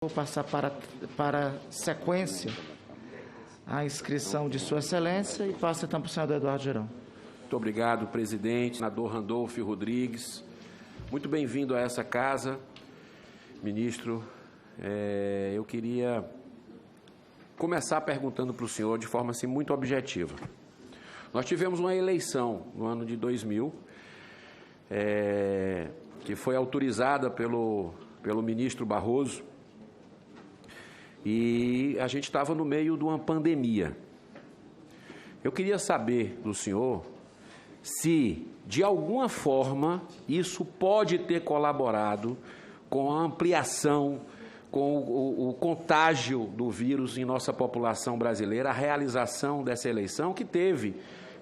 Vou passar para a sequência a inscrição de Sua Excelência e passo então para o senador Eduardo Girão. Muito obrigado, presidente. Senador Randolfo Rodrigues, muito bem-vindo a essa casa. Ministro, eu queria começar perguntando para o senhor de forma assim, muito objetiva. Nós tivemos uma eleição no ano de 2000, que foi autorizada pelo ministro Barroso, e a gente estava no meio de uma pandemia. Eu queria saber do senhor se, de alguma forma, isso pode ter colaborado com a ampliação, com o contágio do vírus em nossa população brasileira, a realização dessa eleição que teve,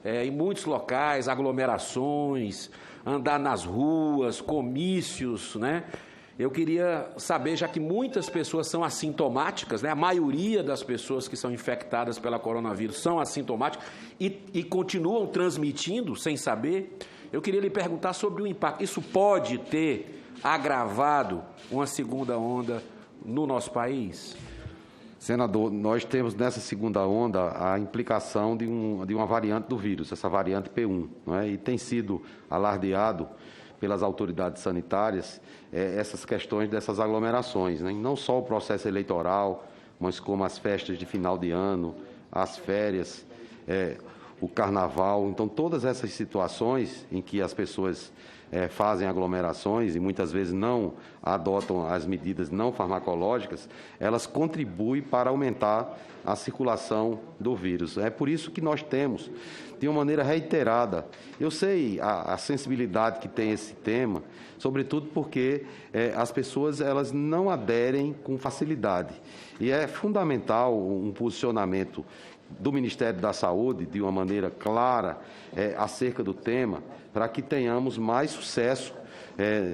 em muitos locais, aglomerações, andar nas ruas, comícios, né? Eu queria saber, já que muitas pessoas são assintomáticas, né? A maioria das pessoas que são infectadas pela coronavírus são assintomáticas e continuam transmitindo sem saber, eu queria lhe perguntar sobre o impacto. Isso pode ter agravado uma segunda onda no nosso país? Senador, nós temos nessa segunda onda a implicação de uma variante do vírus, essa variante P1, não é? E tem sido alardeado pelas autoridades sanitárias essas questões dessas aglomerações, né? E não só o processo eleitoral, mas como as festas de final de ano, as férias, o carnaval. Então, todas essas situações em que as pessoas fazem aglomerações e muitas vezes não adotam as medidas não farmacológicas, elas contribuem para aumentar a circulação do vírus. É por isso que nós temos, de uma maneira reiterada, eu sei a sensibilidade que tem esse tema, sobretudo porque as pessoas elas não aderem com facilidade. E é fundamental um posicionamento do Ministério da Saúde, de uma maneira clara, acerca do tema, para que tenhamos mais sucesso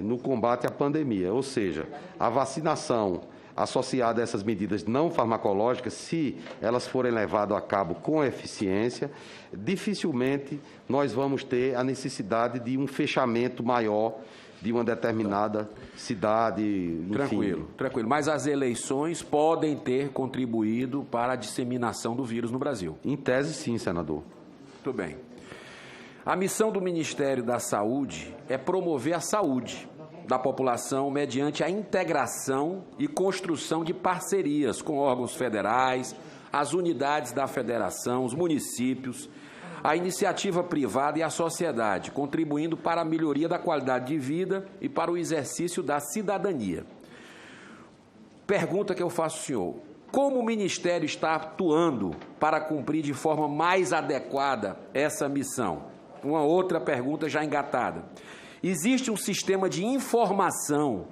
no combate à pandemia. Ou seja, a vacinação associada a essas medidas não farmacológicas, se elas forem levadas a cabo com eficiência, dificilmente nós vamos ter a necessidade de um fechamento maior de uma determinada cidade, enfim. Tranquilo. Mas as eleições podem ter contribuído para a disseminação do vírus no Brasil? Em tese, sim, senador. Muito bem. A missão do Ministério da Saúde é promover a saúde da população mediante a integração e construção de parcerias com órgãos federais, as unidades da federação, os municípios, a iniciativa privada e a sociedade, contribuindo para a melhoria da qualidade de vida e para o exercício da cidadania. Pergunta que eu faço ao senhor: como o Ministério está atuando para cumprir de forma mais adequada essa missão? Uma outra pergunta já engatada. Existe um sistema de informação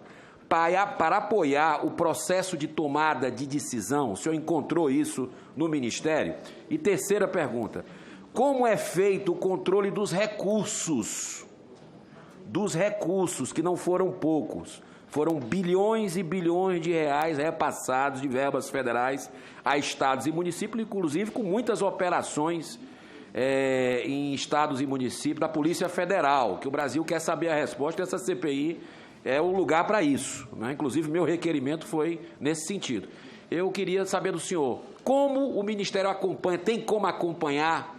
para apoiar o processo de tomada de decisão? O senhor encontrou isso no Ministério? E terceira pergunta: como é feito o controle dos recursos? Dos recursos, que não foram poucos. Foram bilhões e bilhões de reais repassados de verbas federais a estados e municípios, inclusive com muitas operações em estados e municípios da Polícia Federal, que o Brasil quer saber a resposta, e essa CPI é o lugar para isso, né? Inclusive, meu requerimento foi nesse sentido. Eu queria saber do senhor, como o Ministério acompanha, tem como acompanhar,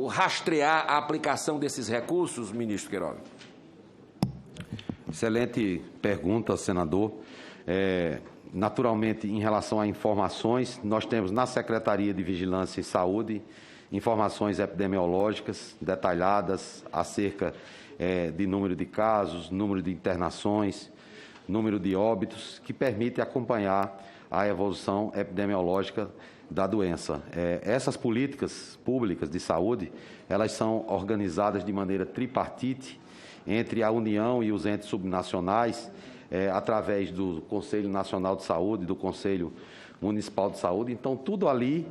rastrear a aplicação desses recursos, ministro Queiroga? Excelente pergunta, senador. Naturalmente, em relação a informações, nós temos na Secretaria de Vigilância e Saúde informações epidemiológicas detalhadas acerca de número de casos, número de internações, número de óbitos, que permite acompanhar a evolução epidemiológica da doença. Essas políticas públicas de saúde, elas são organizadas de maneira tripartite entre a União e os entes subnacionais, através do Conselho Nacional de Saúde, do Conselho Municipal de Saúde. Então, tudo ali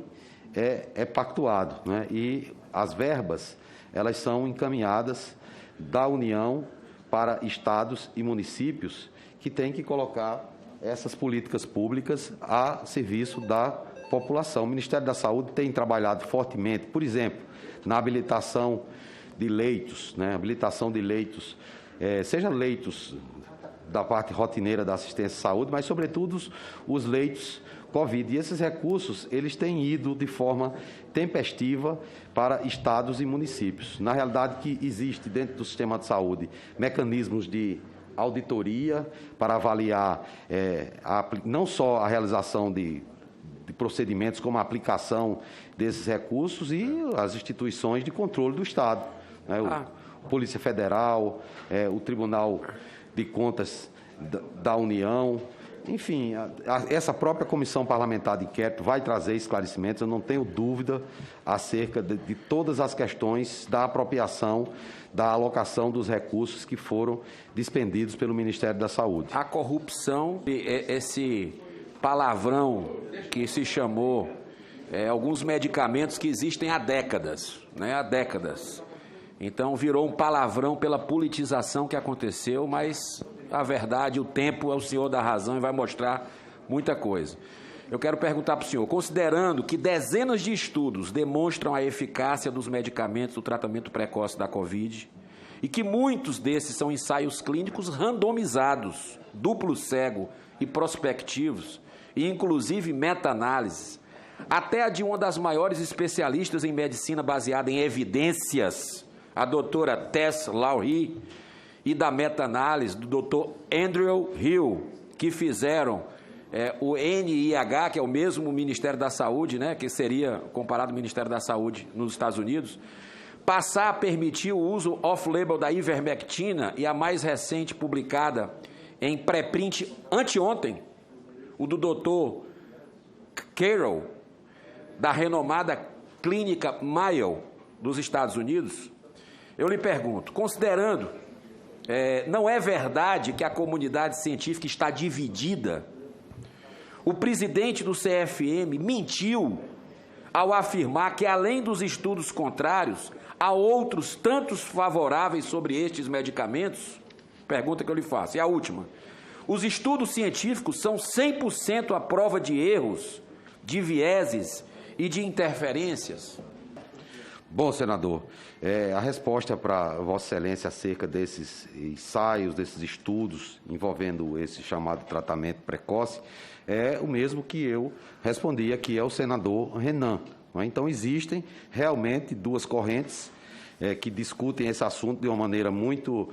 é pactuado, né? E as verbas, elas são encaminhadas da União para estados e municípios que têm que colocar essas políticas públicas a serviço da população. O Ministério da Saúde tem trabalhado fortemente, por exemplo, na habilitação de leitos, né? Habilitação de leitos, seja leitos da parte rotineira da assistência à saúde, mas, sobretudo, os leitos Covid. E esses recursos, eles têm ido de forma tempestiva para estados e municípios. Na realidade, que existe dentro do sistema de saúde mecanismos de auditoria para avaliar não só a realização de procedimentos, como a aplicação desses recursos e as instituições de controle do Estado, né? O Polícia Federal, o Tribunal de Contas da União. Enfim, essa própria comissão parlamentar de inquérito vai trazer esclarecimentos, eu não tenho dúvida acerca de todas as questões da apropriação, da alocação dos recursos que foram dispendidos pelo Ministério da Saúde. A corrupção, esse palavrão que se chamou alguns medicamentos que existem há décadas, né? Há décadas. Então, virou um palavrão pela politização que aconteceu, mas a verdade, o tempo é o senhor da razão e vai mostrar muita coisa. Eu quero perguntar para o senhor, considerando que dezenas de estudos demonstram a eficácia dos medicamentos do tratamento precoce da Covid e que muitos desses são ensaios clínicos randomizados, duplo cego e prospectivos, e inclusive meta-análises, até a de uma das maiores especialistas em medicina baseada em evidências, a doutora Tess Lawrie, e da meta-análise do doutor Andrew Hill, que fizeram o NIH, que é o mesmo Ministério da Saúde, né, que seria comparado ao Ministério da Saúde nos Estados Unidos, passar a permitir o uso off-label da ivermectina, e a mais recente publicada em pré-print anteontem, o do doutor Carroll, da renomada clínica Mayo dos Estados Unidos. Eu lhe pergunto, considerando, não é verdade que a comunidade científica está dividida? O presidente do CFM mentiu ao afirmar que, além dos estudos contrários, há outros tantos favoráveis sobre estes medicamentos? Pergunta que eu lhe faço. E a última. Os estudos científicos são 100% à prova de erros, de vieses e de interferências? Bom, senador, a resposta para Vossa Excelência acerca desses ensaios, desses estudos envolvendo esse chamado tratamento precoce, é o mesmo que eu respondi aqui ao senador Renan. Então, existem realmente duas correntes que discutem esse assunto de uma maneira muito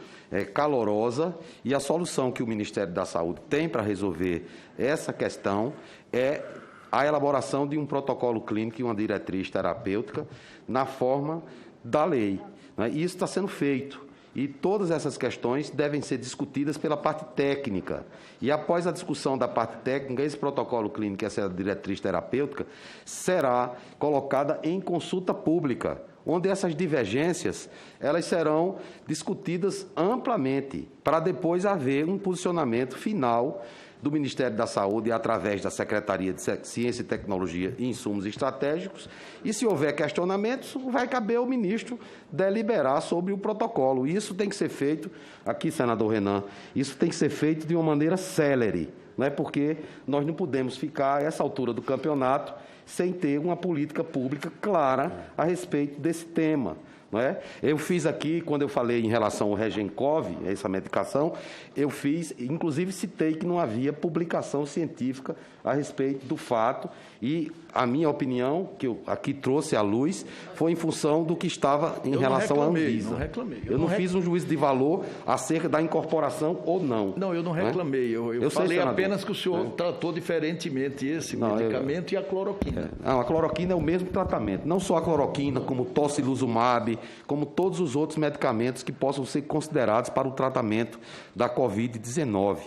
calorosa, e a solução que o Ministério da Saúde tem para resolver essa questão é a elaboração de um protocolo clínico e uma diretriz terapêutica na forma da lei, né? E isso está sendo feito. E todas essas questões devem ser discutidas pela parte técnica. E após a discussão da parte técnica, esse protocolo clínico, essa diretriz terapêutica, será colocada em consulta pública, onde essas divergências elas serão discutidas amplamente, para depois haver um posicionamento final do Ministério da Saúde, através da Secretaria de Ciência e Tecnologia e Insumos Estratégicos, e se houver questionamentos, vai caber ao ministro deliberar sobre o protocolo. Isso tem que ser feito, aqui, senador Renan, isso tem que ser feito de uma maneira célere, não é? Porque nós não podemos ficar, a essa altura do campeonato, sem ter uma política pública clara a respeito desse tema. Não é? Eu fiz aqui, quando eu falei em relação ao Regencov, essa medicação, eu fiz, inclusive citei que não havia publicação científica a respeito do fato, e a minha opinião, que eu aqui trouxe à luz, foi em função do que estava em relação à Anvisa. Não reclamei. Eu não fiz um juízo de valor acerca da incorporação ou não. Não, eu não reclamei. Eu falei apenas que o senhor É. tratou diferentemente esse medicamento e a cloroquina. Não, a cloroquina é o mesmo tratamento. Não só a cloroquina, como tocilizumab, como todos os outros medicamentos que possam ser considerados para o tratamento da Covid-19.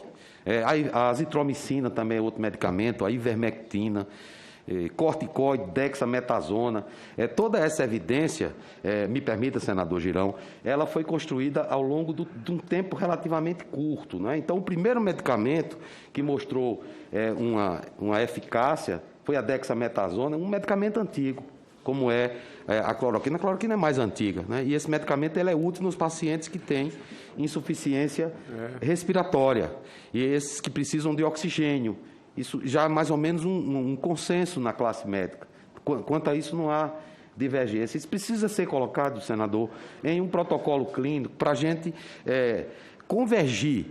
A azitromicina também é outro medicamento, a ivermectina, corticoide, dexametasona. Toda essa evidência, me permita, senador Girão, ela foi construída ao longo de um tempo relativamente curto, né? Então, o primeiro medicamento que mostrou uma eficácia foi a dexametasona, um medicamento antigo, como a cloroquina. A cloroquina é mais antiga, né? E esse medicamento ele é útil nos pacientes que têm insuficiência respiratória e esses que precisam de oxigênio. Isso já é mais ou menos um consenso na classe médica. Quanto a isso, não há divergência. Isso precisa ser colocado, senador, em um protocolo clínico para a gente convergir,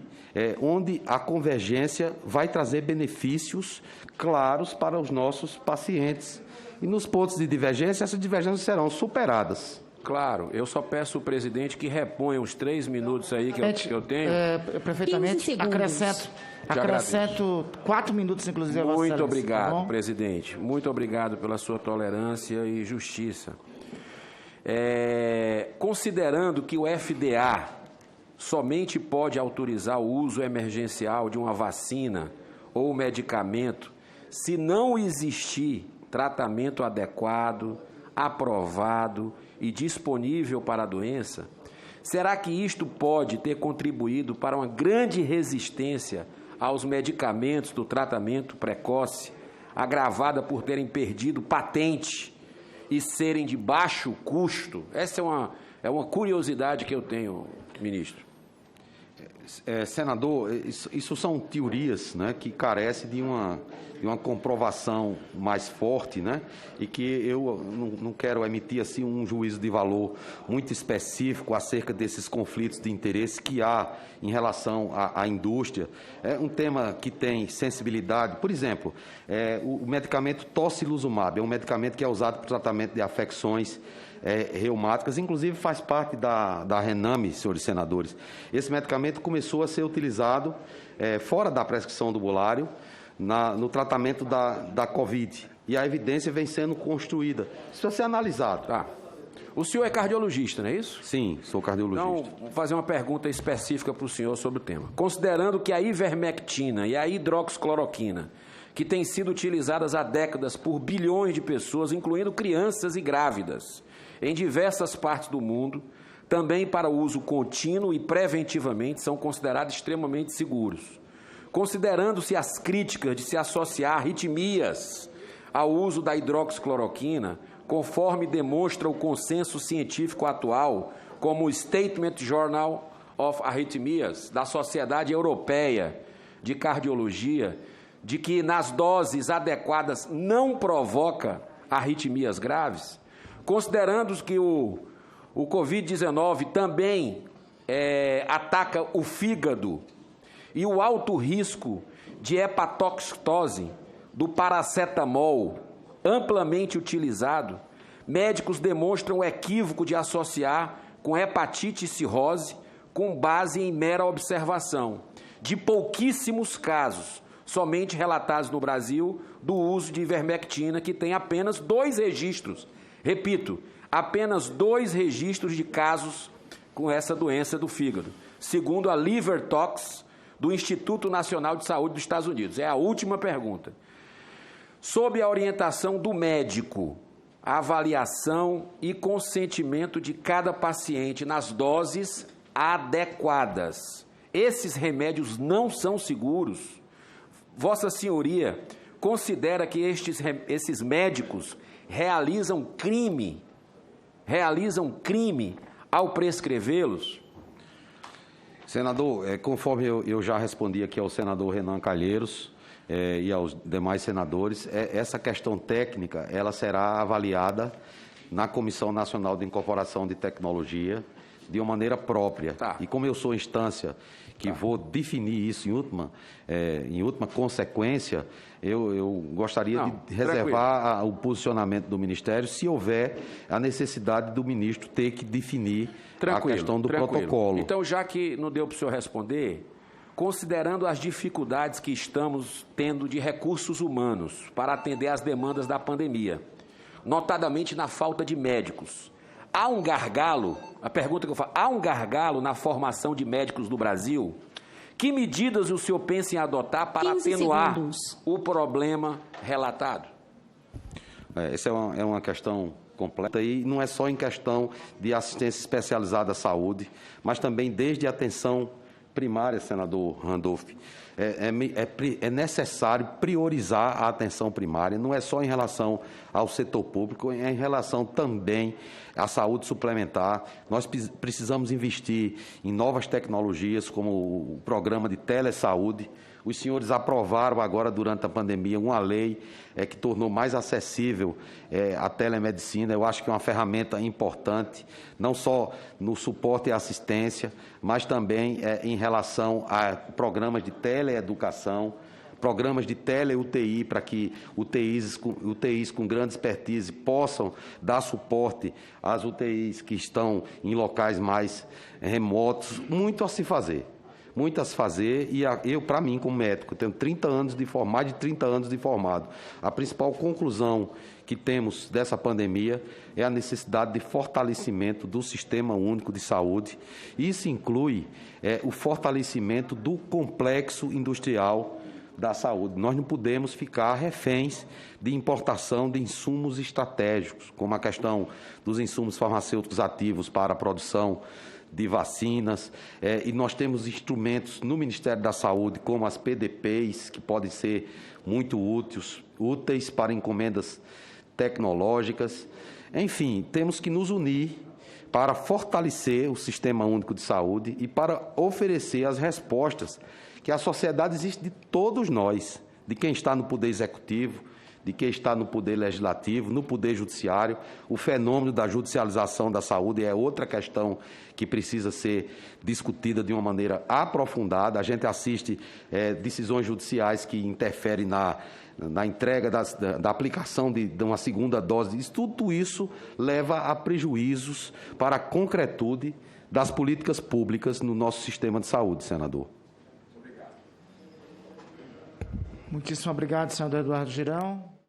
onde a convergência vai trazer benefícios claros para os nossos pacientes. E nos pontos de divergência, essas divergências serão superadas. Claro, eu só peço ao presidente que reponha os 3 minutos aí que eu tenho. Perfeitamente, acrescento 4 minutos, inclusive, a Vossa Muito Excelência, obrigado, tá bom? presidente. Muito obrigado pela sua tolerância e justiça. Considerando que o FDA somente pode autorizar o uso emergencial de uma vacina ou medicamento se não existir tratamento adequado, aprovado e disponível para a doença, será que isto pode ter contribuído para uma grande resistência aos medicamentos do tratamento precoce, agravada por terem perdido patente e serem de baixo custo? Essa é uma curiosidade que eu tenho, ministro. Senador, isso são teorias, né, que carecem de uma comprovação mais forte, né, e que eu não quero emitir assim um juízo de valor muito específico acerca desses conflitos de interesse que há em relação à indústria. É um tema que tem sensibilidade. Por exemplo, o medicamento tocilizumab é um medicamento que é usado para o tratamento de afecções reumáticas, inclusive faz parte da Rename, senhores senadores. Esse medicamento começou a ser utilizado fora da prescrição do bulário no tratamento da Covid, e a evidência vem sendo construída. Isso vai ser analisado. Tá. O senhor é cardiologista, não é isso? Sim, sou cardiologista. Então, vou fazer uma pergunta específica para o senhor sobre o tema. Considerando que a ivermectina e a hidroxicloroquina, que têm sido utilizadas há décadas por bilhões de pessoas, incluindo crianças e grávidas, em diversas partes do mundo, também para uso contínuo e preventivamente, são considerados extremamente seguros. Considerando-se as críticas de se associar arritmias ao uso da hidroxicloroquina, conforme demonstra o consenso científico atual, como o Statement Journal of Arrhythmias, da Sociedade Europeia de Cardiologia, de que nas doses adequadas não provoca arritmias graves, considerando que o Covid-19 também ataca o fígado e o alto risco de hepatoxicose do paracetamol, amplamente utilizado, médicos demonstram o equívoco de associar com hepatite e cirrose com base em mera observação de pouquíssimos casos, somente relatados no Brasil, do uso de ivermectina, que tem apenas 2 registros. Repito, apenas 2 registros de casos com essa doença do fígado, segundo a LiverTox, do Instituto Nacional de Saúde dos Estados Unidos. É a última pergunta. Sob a orientação do médico, a avaliação e consentimento de cada paciente nas doses adequadas. Esses remédios não são seguros? Vossa Senhoria considera que esses médicos realizam crime ao prescrevê-los? Senador, conforme eu já respondi aqui ao senador Renan Calheiros e aos demais senadores, essa questão técnica ela será avaliada na Comissão Nacional de Incorporação de Tecnologia de uma maneira própria. Tá. E como eu sou instância que vou definir isso em última consequência, eu gostaria de reservar o posicionamento do Ministério se houver a necessidade do ministro ter que definir a questão do protocolo. Então, já que não deu para o senhor responder, considerando as dificuldades que estamos tendo de recursos humanos para atender às demandas da pandemia, notadamente na falta de médicos, há um gargalo, a pergunta que eu faço, há um gargalo na formação de médicos do Brasil? Que medidas o senhor pensa em adotar para atenuar o problema relatado? Essa é uma questão completa e não é só em questão de assistência especializada à saúde, mas também desde a atenção primária, senador Randolph. É necessário priorizar a atenção primária, não é só em relação ao setor público, é em relação também à saúde suplementar. Nós precisamos investir em novas tecnologias, como o programa de telesaúde, Os senhores aprovaram agora, durante a pandemia, uma lei que tornou mais acessível a telemedicina. Eu acho que é uma ferramenta importante, não só no suporte e assistência, mas também em relação a programas de teleeducação, programas de tele-UTI, para que UTIs com grande expertise possam dar suporte às UTIs que estão em locais mais remotos. Muito a se fazer. Muito a se fazer, e eu, para mim, como médico, tenho 30 anos de formado, mais de 30 anos de formado. A principal conclusão que temos dessa pandemia é a necessidade de fortalecimento do Sistema Único de Saúde. Isso inclui o fortalecimento do complexo industrial da saúde. Nós não podemos ficar reféns de importação de insumos estratégicos, como a questão dos insumos farmacêuticos ativos para a produção de vacinas, e nós temos instrumentos no Ministério da Saúde, como as PDPs, que podem ser muito úteis para encomendas tecnológicas. Enfim, temos que nos unir para fortalecer o Sistema Único de Saúde e para oferecer as respostas que a sociedade existe de todos nós, de quem está no Poder Executivo, de quem está no Poder Legislativo, no Poder Judiciário. O fenômeno da judicialização da saúde é outra questão que precisa ser discutida de uma maneira aprofundada. A gente assiste decisões judiciais que interferem na entrega da aplicação de uma segunda dose. Tudo isso leva a prejuízos para a concretude das políticas públicas no nosso sistema de saúde, senador. Muitíssimo obrigado, senador Eduardo Girão.